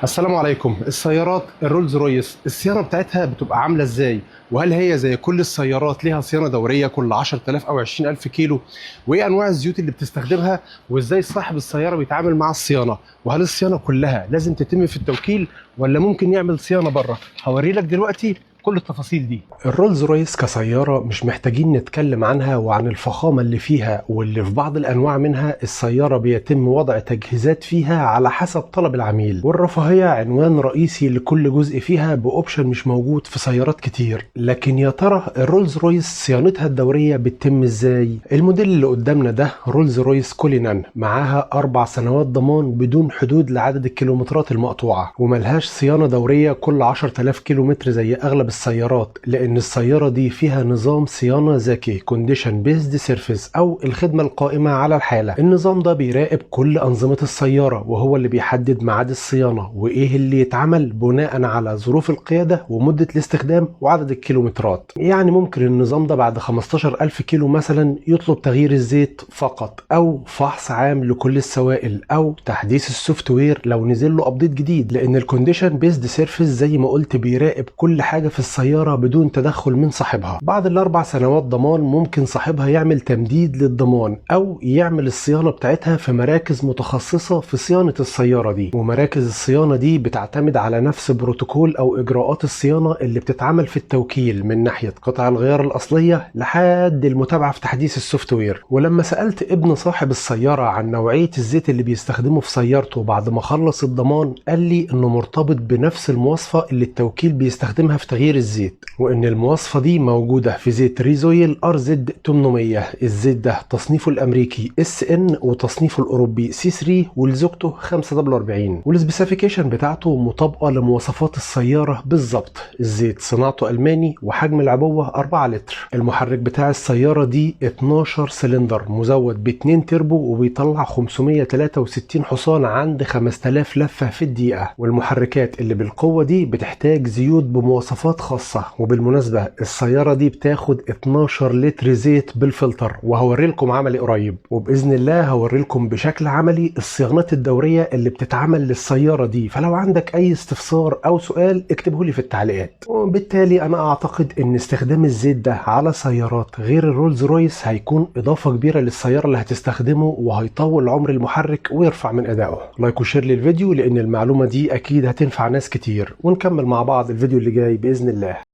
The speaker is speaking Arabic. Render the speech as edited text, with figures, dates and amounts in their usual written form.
السلام عليكم. السيارات الرولز رويس الصيانه بتاعتها بتبقى عامله ازاي؟ وهل هي زي كل السيارات ليها صيانه دوريه كل 10000 او 20000 كيلو؟ وايه انواع الزيوت اللي بتستخدمها؟ وازاي صاحب السياره بيتعامل مع الصيانه؟ وهل الصيانه كلها لازم تتم في التوكيل ولا ممكن يعمل صيانه بره؟ هوري لك دلوقتي كل التفاصيل دي. الرولز رويس كسيارة مش محتاجين نتكلم عنها وعن الفخامة اللي فيها، واللي في بعض الأنواع منها السيارة بيتم وضع تجهيزات فيها على حسب طلب العميل، والرفاهية عنوان رئيسي لكل جزء فيها بأوبشن مش موجود في سيارات كتير. لكن يا ترى الرولز رويس صيانتها الدورية بتتم ازاي؟ الموديل اللي قدامنا ده رولز رويس كولينان، معاها 4 سنوات ضمان بدون حدود لعدد الكيلومترات المقطوعة، وملهاش صيانة دورية كل 10000 كيلومتر زي أغلب السيارات، لأن السيارة دي فيها نظام صيانة ذكي كونديشن بيزد سيرفيس أو الخدمة القائمة على الحالة. النظام ده بيراقب كل أنظمة السيارة، وهو اللي بيحدد ميعاد الصيانة وإيه اللي يتعمل بناء على ظروف القيادة ومدة الاستخدام وعدد الكيلومترات. يعني ممكن النظام ده بعد 15000 كيلو مثلا يطلب تغيير الزيت فقط، أو فحص عام لكل السوائل، أو تحديث السوفت وير لو نزل له أبديت جديد، لأن الكونديشن بيزد سيرفيس زي ما قلت بيراقب كل حاجة في السيارة بدون تدخل من صاحبها. بعد ال4 سنوات ضمان ممكن صاحبها يعمل تمديد للضمان أو يعمل الصيانة بتاعتها في مراكز متخصصة في صيانة السيارة دي، ومراكز الصيانة دي بتعتمد على نفس بروتوكول أو إجراءات الصيانة اللي بتتعمل في التوكيل، من ناحية قطع الغيار الأصلية لحد المتابعة في تحديث السوفت وير. ولما سألت ابن صاحب السيارة عن نوعية الزيت اللي بيستخدمه في سيارته بعد ما خلص الضمان، قال لي إنه مرتبط بنفس المواصفة اللي التوكيل بيستخدمها في تغيير الزيت، وان المواصفه دي موجوده في زيت ريزويل RZ 800. الزيت ده تصنيفه الامريكي SN وتصنيفه الاوروبي C3 ولزوجته 544، والسبيسيفيكيشن بتاعته مطابقه لمواصفات السياره بالظبط. الزيت صناعته الماني وحجم العبوه 4 لتر. المحرك بتاع السياره دي 12 سلندر مزود ب2 تربو، وبيطلع 563 حصان عند 5000 لفه في الدقيقه. والمحركات اللي بالقوه دي بتحتاج زيوت بمواصفات خاصه. وبالمناسبة السيارة دي بتاخد 12 لتر زيت بالفلتر، وهوري لكم عملي قريب، وبإذن الله هوري لكم بشكل عملي الصيانات الدورية اللي بتتعمل للسيارة دي. فلو عندك أي استفسار أو سؤال اكتبه لي في التعليقات. وبالتالي أنا أعتقد إن استخدام الزيت ده على سيارات غير الرولز رويس هيكون إضافة كبيرة للسيارة اللي هتستخدمه، وهيطول عمر المحرك ويرفع من أدائه. لايك وشير للفيديو، لأن المعلومة دي أكيد هتنفع ناس كتير، ونكمل مع بعض الفيديو اللي جاي بإذن الله.